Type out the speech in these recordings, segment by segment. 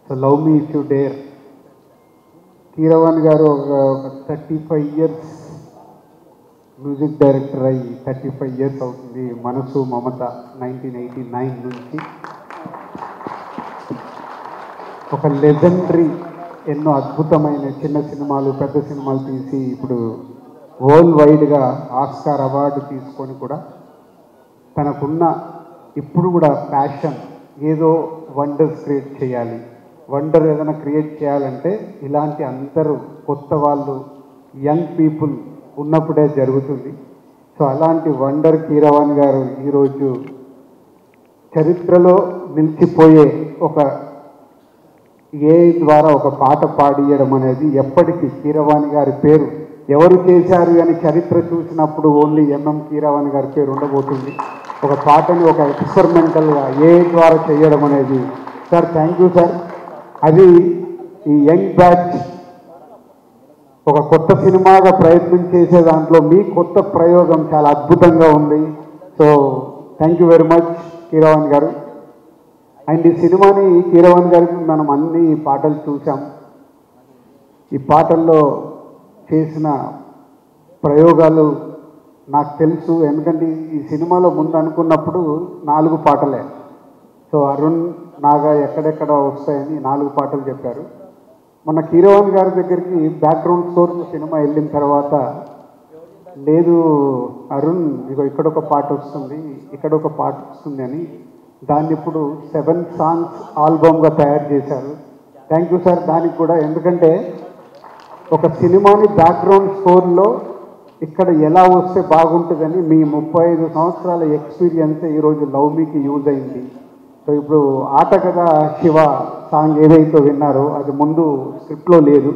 So love me if you dare. Keeravani గారు ఒక 35 years music director అయ్యి 35 ఇయర్స్ అవుతుంది. మనసు మమత 1989 నుంచి ఒక లెజెండరీ, ఎన్నో అద్భుతమైన చిన్న సినిమాలు పెద్ద సినిమాలు తీసి ఇప్పుడు వరల్డ్ వైడ్గా ఆస్కార్ అవార్డు తీసుకొని కూడా తనకున్న ఇప్పుడు కూడా ప్యాషన్ ఏదో వండర్స్ క్రియేట్ చేయాలి. వండర్ ఏదైనా క్రియేట్ చేయాలంటే ఇలాంటి అందరూ కొత్త వాళ్ళు, యంగ్ పీపుల్ ఉన్నప్పుడే జరుగుతుంది. సో అలాంటి వండర్ కీరవాణి గారు ఈరోజు చరిత్రలో నిలిచిపోయే ఒక ఏఐ ద్వారా ఒక పాట పాడియడం అనేది ఎప్పటికీ కీరవాణి గారి పేరు ఎవరు చేశారు అని చరిత్ర చూసినప్పుడు ఓన్లీ ఎంఎం కీరవాణి గారి పేరు ఉండబోతుంది. ఒక పాటని ఒక ఎక్స్పెరిమెంటల్గా ఏఐ ద్వారా చేయడం అనేది, సార్ థ్యాంక్ యూ సార్. అది ఈ యంగ్ బ్యాచ్ ఒక కొత్త సినిమాగా ప్రయత్నం చేసే దాంట్లో మీ కొత్త ప్రయోగం చాలా అద్భుతంగా ఉంది. So thank you very much Keeravani గారు. అండ్ ఈ సినిమాని కీరవాణి గారికి మనం అన్ని పాటలు చూసాం. ఈ పాటల్లో చేసిన ప్రయోగాలు నాకు తెలుసు, ఎందుకంటే ఈ సినిమాలో ముందు అనుకున్నప్పుడు 4 పాటలే. సో అరుణ్ నాగా ఎక్కడెక్కడ వస్తాయని 4 పాటలు చెప్పారు. మొన్న కీరవాణి గారి దగ్గరికి బ్యాక్గ్రౌండ్ స్కోర్ సినిమా వెళ్ళిన తర్వాత, లేదు అరుణ్ ఇగో ఇక్కడ ఒక పాట వస్తుంది, ఇక్కడ ఒక పాట వస్తుంది అని దాన్ని ఇప్పుడు 7 సాంగ్స్ ఆల్బమ్గా తయారు చేశారు. థ్యాంక్ యూ సార్ దానికి కూడా. ఎందుకంటే ఒక సినిమాని బ్యాక్గ్రౌండ్ స్కోర్లో ఇక్కడ ఎలా వస్తే బాగుంటుందని మీ 35 సంవత్సరాల ఎక్స్పీరియన్స్ ఈరోజు లవ్ మీకి యూజ్ అయింది. సో ఇప్పుడు ఆట కదా శివ సాంగ్ ఏదైతే విన్నారో అది ముందు స్క్రిప్ట్లో లేదు.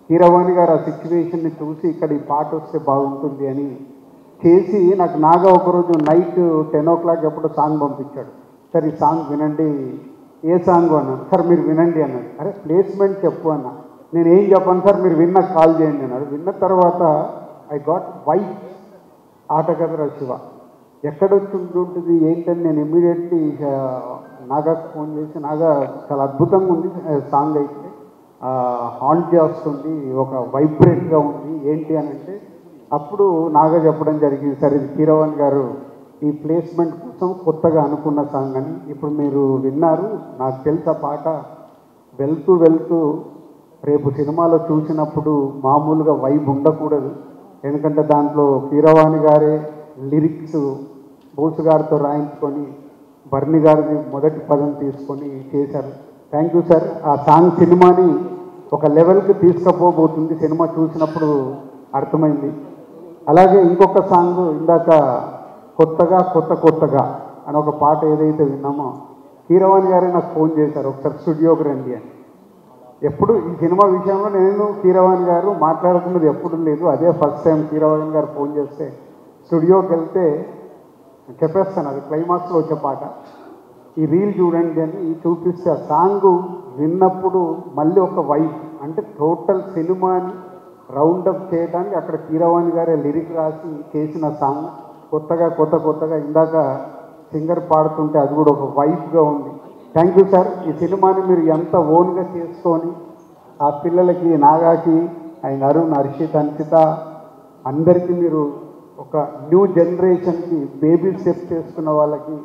కీరవాణి గారు ఆ సిచ్యువేషన్ని చూసి ఇక్కడ ఈ పాట వస్తే బాగుంటుంది అని చేసి నాకు నాగా ఒకరోజు నైట్ 10 o'clock ఎప్పుడు సాంగ్ పంపించాడు. సార్ ఈ సాంగ్ వినండి. ఏ సాంగ్ అన్నాను. సార్ మీరు వినండి అన్నాడు. అరే ప్లేస్మెంట్ చెప్పు అన్న. నేను ఏం చెప్పాను సార్, మీరు విన్నాక కాల్ చేయండి అన్నాడు. విన్న తర్వాత ఐ గాట్ వైఫ్ ఆట కదరా శివ ఎక్కడొచ్చి ఉంటుంది ఏంటని నేను ఇమ్మీడియట్లీ నాగాకు ఫోన్ చేసి, నాగా చాలా అద్భుతంగా ఉంది సాంగ్, అయితే హాంట్ చేస్తుంది, ఒక వైబ్రేట్గా ఉంది ఏంటి అని అంటే అప్పుడు నాగా చెప్పడం జరిగింది, సరే ఇది కీరవాణి గారు ఈ ప్లేస్మెంట్ కోసం కొత్తగా అనుకున్న సాంగ్ అని. ఇప్పుడు మీరు విన్నారు, నాకు తెలుసు ఆ పాట వెళ్తూ వెళ్తూ రేపు సినిమాలో చూసినప్పుడు మామూలుగా వైబ్ ఉండకూడదు. ఎందుకంటే దాంట్లో కీరవాణి గారే లిరిక్స్ బోసు గారితో రాయించుకొని బర్ని గారిని మొదటి పదం తీసుకొని చేశారు. Thank you sir. ఆ సాంగ్ సినిమాని ఒక లెవెల్కి తీసుకుపోబోతుంది, సినిమా చూసినప్పుడు అర్థమైంది. అలాగే ఇంకొక సాంగ్ ఇందాక కొత్తగా కొత్తగా అని ఒక పాట ఏదైతే విన్నామో కీరవాణి గారే నాకు ఫోన్ చేశారు, ఒకసారి స్టూడియోకి రండి అని. ఎప్పుడు ఈ సినిమా విషయంలో నేను కీరవాణి గారు మాట్లాడుతున్నది ఎప్పుడు లేదు, అదే ఫస్ట్ టైం కీరవాణి గారు ఫోన్ చేస్తే స్టూడియోకి వెళ్తే చెప్పేస్తాను అది క్లైమాక్స్లో వచ్చే పాట, ఈ రీల్ చూడండి అని చూపిస్తే ఆ సాంగ్ విన్నప్పుడు మళ్ళీ ఒక వైబ్, అంటే టోటల్ సినిమాని రౌండప్ చేయడానికి అక్కడ కీరవాణి గారే లిరిక్ రాసి చేసిన సాంగ్. కొత్తగా ఇందాక సింగర్ పాడుతుంటే అది కూడా ఒక వైబ్గా ఉంది. Thank you sir. ఈ సినిమాని మీరు ఎంత ఓన్గా చేసుకొని ఆ పిల్లలకి, నాగాకి, అండ్ అరుణ్, హర్షిత్, అన్షిత అందరికీ మీరు ఒక న్యూ జనరేషన్కి బేబీ స్టెప్ చేసుకున్న వాళ్ళకి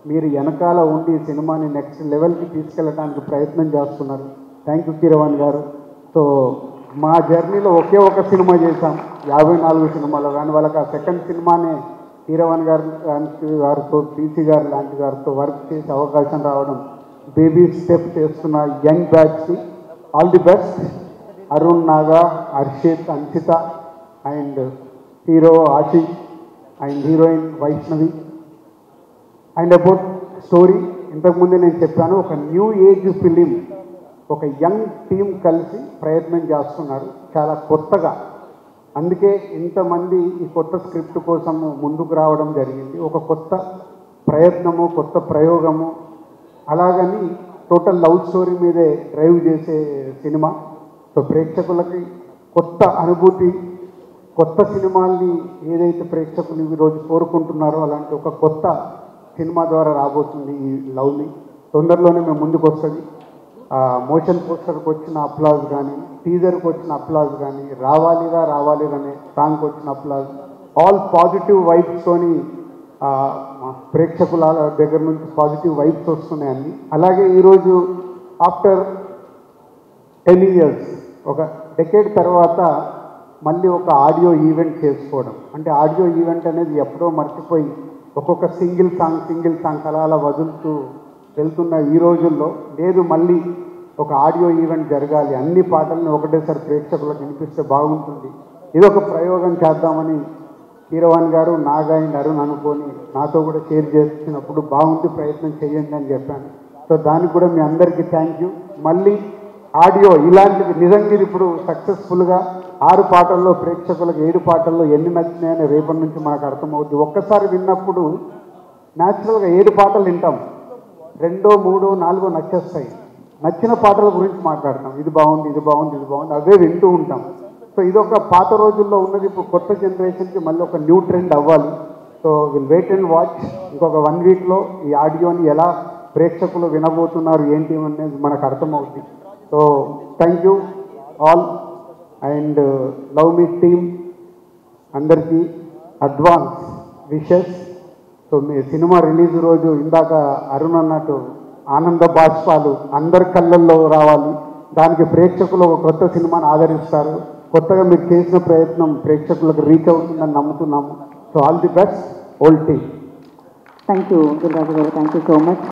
మీరు వెనకాల ఉండి ఈ సినిమాని నెక్స్ట్ లెవెల్కి తీసుకెళ్ళడానికి ప్రయత్నం చేస్తున్నారు. థ్యాంక్ యూ కీరవాణి గారు. సో మా జర్నీలో ఒకే ఒక సినిమా చేశాం 54 సినిమాలు, కానీ వాళ్ళకి ఆ సెకండ్ సినిమానే కీరవాణి గారితో పీసీ గారు లాంటి గారితో వర్క్ చేసే అవకాశం రావడం, బేబీ స్టెప్ చేస్తున్న యంగ్ బ్యాచ్కి all the best. Arun, Naga, Harshith, Anshitha and hero Ashish and heroine Vaishnavi. And about story ఇంతకుముందే నేను చెప్పాను, ఒక న్యూ ఏజ్ ఫిలిం, ఒక యంగ్ టీమ్ కలిసి ప్రయత్నం చేస్తున్నారు చాలా కొత్తగా. అందుకే ఇంతమంది ఈ కొత్త స్క్రిప్ట్ కోసం ముందుకు రావడం జరిగింది. ఒక కొత్త ప్రయత్నము, కొత్త ప్రయోగము, అలాగని టోటల్ లవ్ స్టోరీ మీదే డ్రైవ్ చేసే సినిమా. సో ప్రేక్షకులకి కొత్త అనుభూతి, కొత్త సినిమాల్ని ఏదైతే ప్రేక్షకులు ఈరోజు కోరుకుంటున్నారో అలాంటి ఒక కొత్త సినిమా ద్వారా రాబోతుంది ఈ లవ్ని. తొందరలోనే మేము ముందుకు వస్తుంది. మోషన్ పోస్టర్కి వచ్చిన అప్లాజ్ కానీ, టీజర్కి వచ్చిన అప్లాజ్ కానీ, రావాలిరా అనే సాంగ్కి వచ్చిన అప్లాజ్, ఆల్ పాజిటివ్ వైబ్స్తోని ప్రేక్షకుల దగ్గర నుంచి పాజిటివ్ వైబ్స్ వస్తున్నాయి అన్ని. అలాగే ఈరోజు ఆఫ్టర్ 10 years, ఒక డెకేడ్ తర్వాత మళ్ళీ ఒక ఆడియో ఈవెంట్ చేసుకోవడం, అంటే ఆడియో ఈవెంట్ అనేది ఎప్పుడో మర్చిపోయి ఒక్కొక్క సింగిల్ సాంగ్ అలా వదులుతూ వెళ్తున్న ఈ రోజుల్లో లేదు, మళ్ళీ ఒక ఆడియో ఈవెంట్ జరగాలి, అన్ని పాటలను ఒకటేసారి ప్రేక్షకులకు వినిపిస్తే బాగుంటుంది, ఇదొక ప్రయోగం చేద్దామని కీరవాణి గారు, నాగా అండ్ అరుణ్ అనుకొని నాతో కూడా షేర్ చేసినప్పుడు బాగుంది, ప్రయత్నం చేయండి అని చెప్పాను. సో దానికి కూడా మీ అందరికీ థ్యాంక్ యూ. మళ్ళీ ఆడియో ఇలాంటివి నిజంగా ఇప్పుడు సక్సెస్ఫుల్గా 6 పాటల్లో ప్రేక్షకులకు 7 పాటల్లో ఎన్ని నచ్చినాయని రేపటి నుంచి మనకు అర్థమవుద్ది. ఒక్కసారి విన్నప్పుడు న్యాచురల్గా 7 పాటలు వింటాం, 2, 3, 4 నచ్చేస్తాయి. నచ్చిన పాటల గురించి మాట్లాడతాం, ఇది బాగుంది అవే వింటూ ఉంటాం. సో ఇదొక పాత రోజుల్లో ఉన్నది, ఇప్పుడు కొత్త జనరేషన్కి మళ్ళీ ఒక న్యూ ట్రెండ్ అవ్వాలి. So will wait and watch. ఇంకొక 1 weekలో ఈ ఆడియోని ఎలా ప్రేక్షకులు వినబోతున్నారు ఏంటి అనేది మనకు అర్థమవుతుంది. So thank you all and love me team అందరికీ అడ్వాన్స్ విషెస్. సో మీ సినిమా రిలీజ్ రోజు ఇందాక అరుణ్ అన్నట్టు ఆనంద బాష్పాలు అందరి కళ్ళల్లో రావాలి, దానికి ప్రేక్షకులు ఒక కొత్త సినిమాని ఆదరిస్తారు. కొత్తగా మీరు చేసిన ప్రయత్నం ప్రేక్షకులకు రీచ్ అవుతుందని నమ్ముతున్నాము. So all the best old team. Thank you Dil Raju garu, thank you so much.